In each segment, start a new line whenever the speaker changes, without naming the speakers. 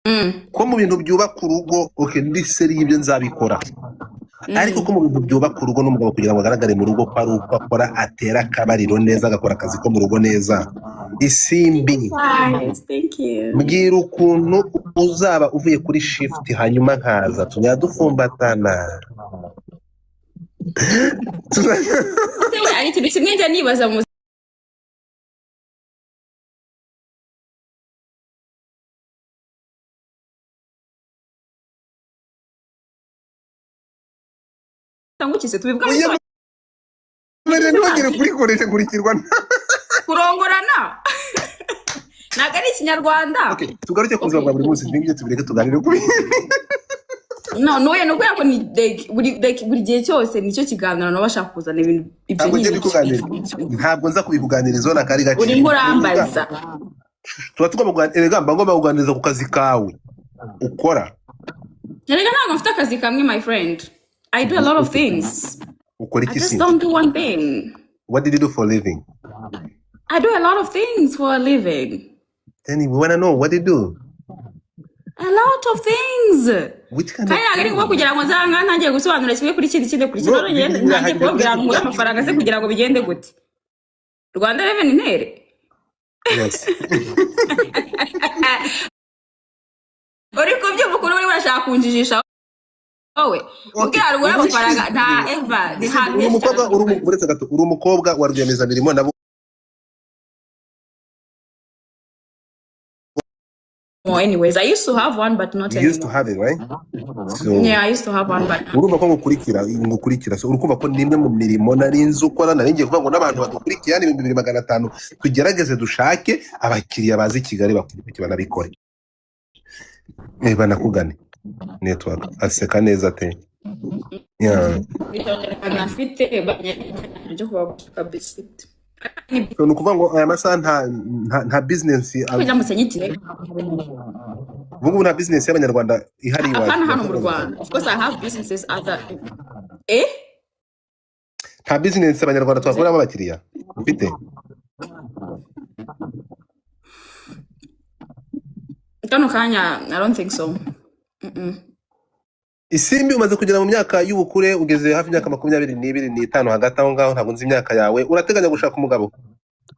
ko mu bintu byubaka urugo okay ndi seri y'ibyo nzabikora ariko ko mu bintu byubaka urugo n'umugabo kugira ngo agaragare mu rugo ko ari uko akora atera akabariro neza agakora akazi ko mu rugo neza isimbi
Thank you.
mbwira ukuntu uzaba uvuye kuri shift hanyuma nkaza tunyadufumbatana
Ari ikintu kimwe njya nibaza mu tangukise tubivuga
ntibagire kurikoresha kurikirwa
kurongorana ntabwo ari ikinyarwanda.
tugaruke ku buzima bwa buri munsi twinjye tubireke tuganire kuri
nuye ni ukubera ko ni buri gihe cyose nicyo kiganiro nabo bashaka kuzana ibintu ibyo
ntabwo nza kubikuganiriza na kari gace
urimo urambaza
tuba tugomba kuganira mba ngomba kuganiriza ku kazi kawe ukora.
Erega ntabwo mfite akazi kamwe my friend. I do a lot of things.
Ukora
I
iki
just
se?
don't do one thing.
What did you do for a living?
I do a lot of things for a living.
Then we wanna know what you do.
A lot of things.
Which kind
Kaya agari ngo kugira ngo zanga ntangiye gusobanura kimwe kuri kindi kuri kino ntangiye kubabwira ngo amafaranga se kugira ngo bigende gute. Rwanda Revenue ntere.
Yes.
Uri kubyumva ukuntu uri bashaka kunjijisha wowe. Ubwira rugura amafaranga nta Eva ni hantu.
Uri umukobwa wa rwiyemezamirimo nabo.
Anyways, I used to have one but not anymore.
You used to have it, right? So,
yeah, I used to have one but
urumva ko ngukurikira so urukumva ko nimwe mu mirimo nari nzi ukora nari ngiye kuvuga ngo n'abantu badukurikira ni 2500 tugerageze dushake abakiriya bazi Kigali bakurikira banabikore banakugane network aseka neza te
afite byo kuba biscuit
so nukuvuga ngo aya masaha nta business
kujamutse nyitire
bungu nta business y'abanyarwanda ihari
wa hano mu Rwanda. Of course I have businesses other
nta business y'abanyarwanda twakoramo abakiriya ufite
kano kanya. I don't think so.
Isimbi umaze kugera mu myaka y'ubukure ugeze hafi imyaka 22 hagati aho ngaho ntabwo nzi imyaka yawe urateganya gushaka umugabo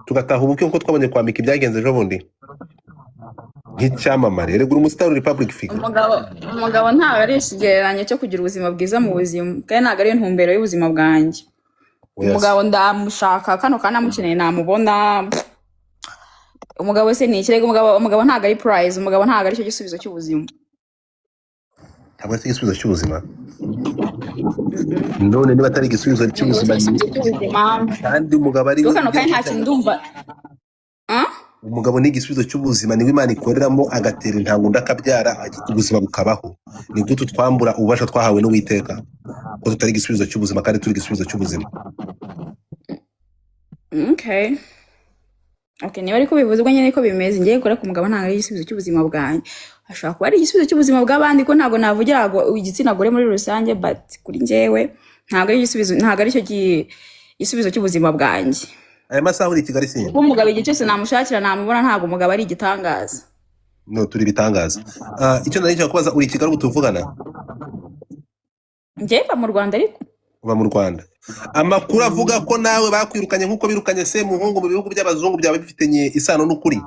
tugataha ubuke nko twabonye kwambika ibyagenze ejo bundi nk'icyamamare regura umustar republic figure
umugabo ntabwo ari ikigereranyo cyo kugira ubuzima bwiza mu buzima kandi ntabwo ari intumbero y'ubuzima bwanjye. Umugabo ndamushaka kano kana mukeneye namubona umugabo se ni ikirego umugabo ntabwo ari prize umugabo ntabwo ari cyo gisubizo cy'ubuzima
ntabwo ari igisubizo cy'ubuzima none niba atari igisubizo cy'ubuzima kandi umugabo ari
kano kandi nta kintu ndumva
umugabo ni igisubizo cy'ubuzima niwe Imana ikoreramo agatera intango ndakabyara ubuzima bukabaho ni gute twambura ububasha twahawe n'Uwiteka ko tutari igisubizo cy'ubuzima kandi turi igisubizo cy'ubuzima.
Okay, niba ariko bivuze ubwo nyine ko bimeze ngiye gukora ku mugabo ntabwo ari igisubizo cy'ubuzima bwanjye ashaka kuba ari igisubizo cy'ubuzima bw'abandi ko ntabwo navugira igitsina gore muri rusange but kuri njyewe ntabwo ari igisubizo ntabwo ari cyo igisubizo cy'ubuzima bwanjye.
Aya masaha uri Kigali se
umugabo igihe cyose namushakira namubona ntabwo umugabo ari igitangaza.
No turi bitangaza. Icyo nari cyo kubaza uri Kigali utuvugana
njye mba mu Rwanda ariko
uba mu Rwanda amakuru avuga ko nawe bakwirukanye nkuko birukanye se muhungu mu bihugu by'abazungu byaba bifitenye isano n'ukuri.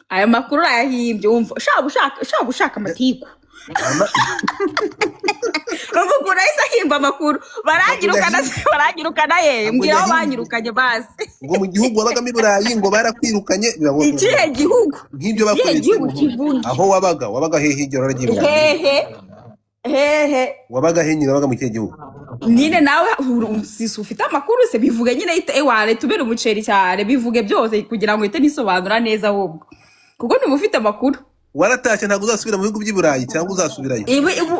Aya makuru ayahimbye umva ushaka amatiku Ruvuga urahise ahimba amakuru baranyirukana ye mbwira aho banyirukanye basi
ngo mu gihugu wabagamo i Burayi ngo barakwirukanye
ikihe gihugu
nk'ibyo bakwirukanye aho wabaga hehe igero ragiye
hehe
wabaga henyine wabaga mu kihe gihugu
nyine nawe sisi ufite amakuru se bivuge nyine wale tubere umuceri cyane bivuge byose kugira ngo ite nisobanura neza ahubwo kuko nimufite amakuru.
Waratashye ntabwo uzasubira mu bihugu by'i Burayi cyangwa uzasubirayo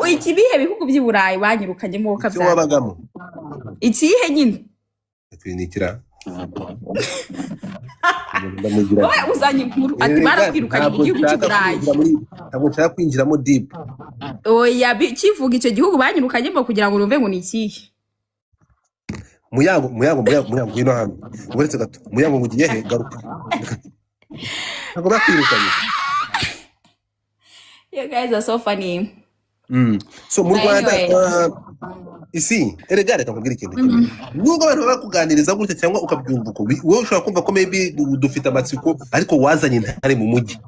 ikibihe bihugu by'i Burayi banyirukanye mu kabyara
cyo wabagamo
ikihe nyine
nikira
wowe uzanye inkuru ati barakwirukanye mu gihugu cy'i Burayi
ntabwo nshaka kwinjiramo deep
oya kivuga icyo gihugu banyirukanyemo kugira ngo urumve ngo ni ikihe.
Muyango ngwino hano uretse gato Muyango ngugiye he garuka ntabwo bakwirukanye
You guys are so funny.
So mu
But
Rwanda
anyway,
isi erega reka nkubwire ikintu kimwe nubwo abantu bakuganiriza gutya cyangwa ukabyumva uko wowe ushobora kumva ko maybe dufite amatsiko ariko wazanye intare mu mujyi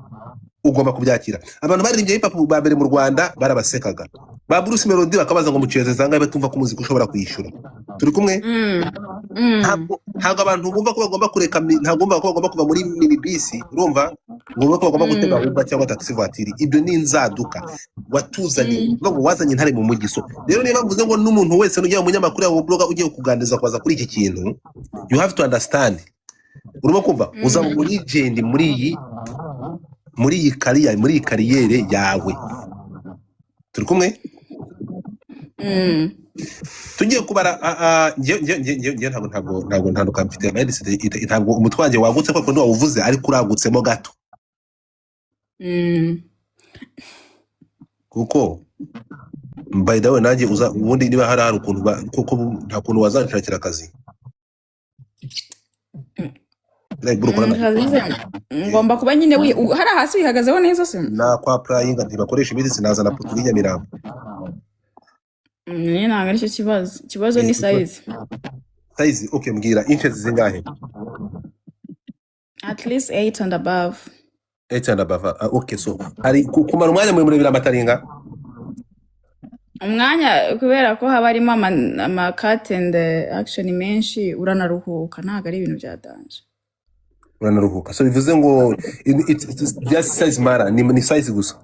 ugomba kubyakira. Abantu baririmbye hip hop ba mbere mu Rwanda barabasekaga, ba Bruce Melody bakabaza ngo muceze zangahe batumva ko umuziki ushobora kuyishura. Turi kumwe ntabwo abantu bumva ko bagomba kureka, ntabwo bumva ko bagomba kuva muri minibus, urumva ngo bagomba gutega Uber cyangwa taxi voiture. Ibyo ni inzaduka watuzanye ngo wazanye intare mu mujyi. So rero niba mvuze ngo n'umuntu wese n'ujya mu munyamakuru ya blogger ugiye kuganiriza kwaza kuri iki kintu, you have to understand, urimo kumva uzaba muri legend muri iyi kariyere yawe. Turi kumwe tugiye kubara ngiye ntabwo ntanduka mfite ntabwo umutwe wanjye wagutse kuko ndi wawuvuze ariko uragutsemo gato kuko by the way nanjye ubundi niba hari ukuntu kuko nta kuntu wazanshakira akazi
ngomba kuba nyine hari hasi wihagazeho neza se
na kwa prayinga ntibakoresha ibindi sinazana putu y'Nyamirambo.
Ntabwo aricyo ikibazo ni size.
Okay, mbwira inches zingahe?
At least 8 and above.
8 and above. Okay, so ari kumara umwanya muri biramataringa
umwanya kubera ko haba harimo ama cut and action menshi uranaruhuka, ntabwo ari ibintu byadanje.
Uranaruhuka, so bivuze ngo it's just size matter, ni size gusa.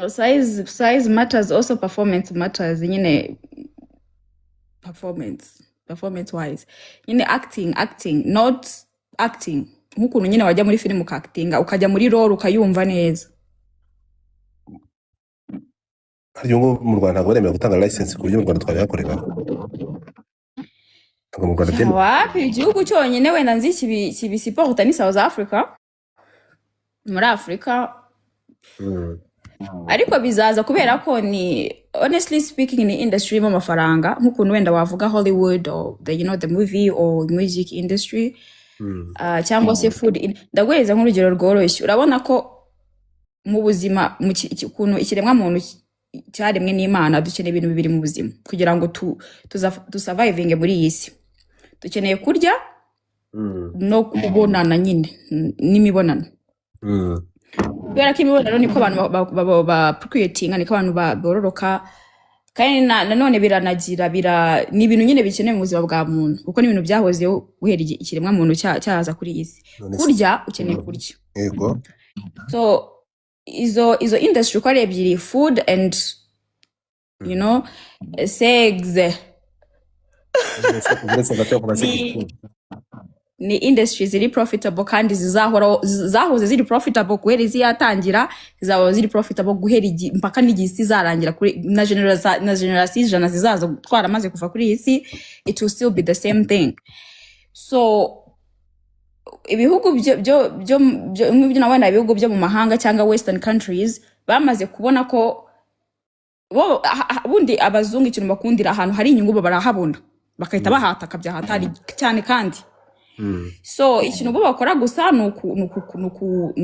Size matters, also performance matters. Nyine performance wise, nyine acting not acting nk'ukuntu nyine wajya muri film ukactinga ukajya muri role ukayumva neza.
Hari ngo mu Rwanda ntabwo baremera gutanga license ku buryo mu Rwanda twabihakorera.
Wapi igihugu cyonyine wenda nzi kibisiporta ni South Africa, muri Africa. Ariko bizaza kubera ko ni honestly speaking ni industry mu mafaranga nk'ukuntu wenda wavuga Hollywood or the movie or music industry cyangwa se food. Ndagweza nk'urugero rworoshye, urabona ko mu buzima ukuntu ikiremwa muntu cyaremwe n'Imana dukeneye ibintu bibiri mu buzima kugira ngo surviving muri iyi si. Dukeneye kurya no kubonana nyine n'imibonano. Kubera ko imibonano niko abantu ba procreating, niko abantu bororoka, kandi nanone biranagira ni ibintu nyine bikeneye mu buzima bwa muntu kuko ni ibintu byahozeho guhera ikiremwa muntu cyaza kuri iyi si. Kurya ukeneye kurya.
Yego.
So izo industry ko ari ebyiri, food and sex, ni industry ziri profitable kandi zahoze ziri profitable guhera izi yatangira, zizaba ziri profitable guhera mpaka n'igisi zarangira kuri na generation ijana zizaza twaramaze kuva kuri iyi si, it will still be the same thing. So ibihugu nk'ibyo nabona ibihugu byo mu mahanga cyangwa western countries bamaze kubona ko bundi abazungu ikintu bakundira ahantu hari inyungu barahabona bakahita bahataka byahatari cyane kandi. So ikintu bo bakora gusa ni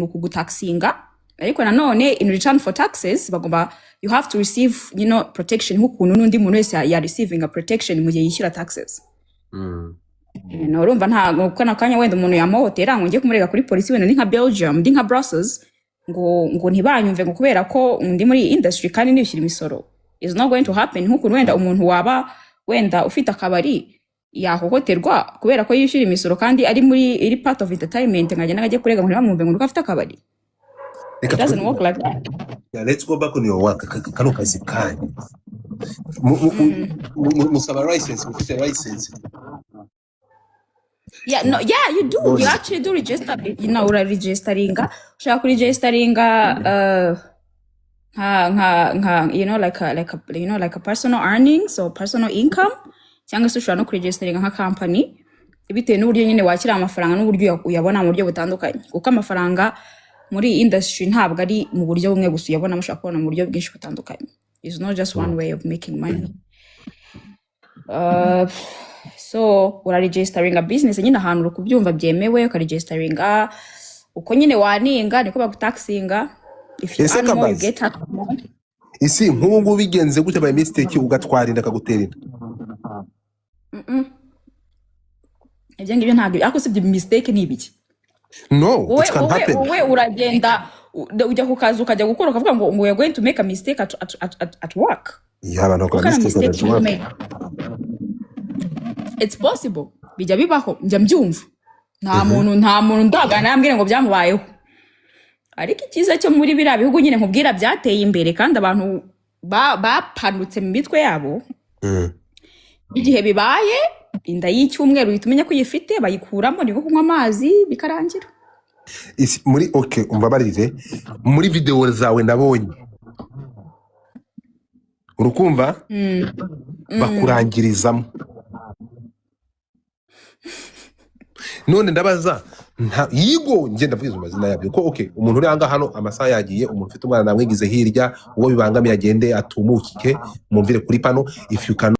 ukugutaxinga, ariko nanone in return for taxes bagomba you have to receive protection nk'ukuntu n'undi muntu wese ya receiving a protection mu gihe yishyura taxes. Urumva ntabwo kana kanya wenda umuntu yamuhotera ngo ngiye kumurega kuri polisi wenda ni nka Belgium, ndi nka Brussels ngo ntibanyumve ngo kubera ko ndi muri industry kandi nishyura imisoro. Is not going to happen. Nk'ukuntu wenda umuntu waba wenda ufite akabari yahohoterwa kubera ko yishyura imisoro kandi ari muri iri part of entertainment nkagenda ngajye kurega ngo ntibamwumve ngo afite akabari. It doesn't work like that.
Yeah, let's go back on your work. Kano kazi kanyu musaba license, mufite license.
Yeah, no, yeah, you do. You actually do register. Registeringa. Ushaka kuri registeringa like a personal earnings or personal income, cyangwa se ushobora no kuregisteringa nka company bitewe n'uburyo nyine wakira amafaranga n'uburyo uyabona mu buryo butandukanye, kuko amafaranga muri industry ntabwo ari mu buryo bumwe gusa uyabona, mushaka kubona mu buryo bwinshi butandukanye. It's not just one way of making money. So uraregisteringa business nyine ahantu kubyumva byemewe, ukaregisteringa uko nyine waninga niko bagutaxinga. if you
ese
earn more you
Kamazi
get taxed more.
isi nk'ubu ngubu bigenze gute by mistake ugatwara inda akagutera inda
ibyo ngibyo ntabwo ariko sibyo mistake ni ibiki
no it can happen
wowe uragenda ujya ku kazi ukajya gukora ukavuga ngo we are going to make a mistake at work.
yaba no
What kind of mistake you make? It's possible. Bijya bibaho njya mbyumva nta muntu ndagana yambwira ngo byamubayeho ariko ikiza cyo muri biriya bihugu nyine nkubwira byateye imbere kandi abantu bapanutse mu mitwe yabo igihe bibaye inda y'icyumweru uhita umenya ko uyifite bayikuramo niko kunywa amazi bikarangira.
muri okay umbabarire muri video zawe nabonye urukumva bakurangirizamo none ndabaza yigo nge ndavuga amazina yabyo ko okay umuntu uri anga hano amasaha yagiye umuntu ufite umwana namwigize hirya uwo bibangamiye agende atumukike mumvire kuri pano if you can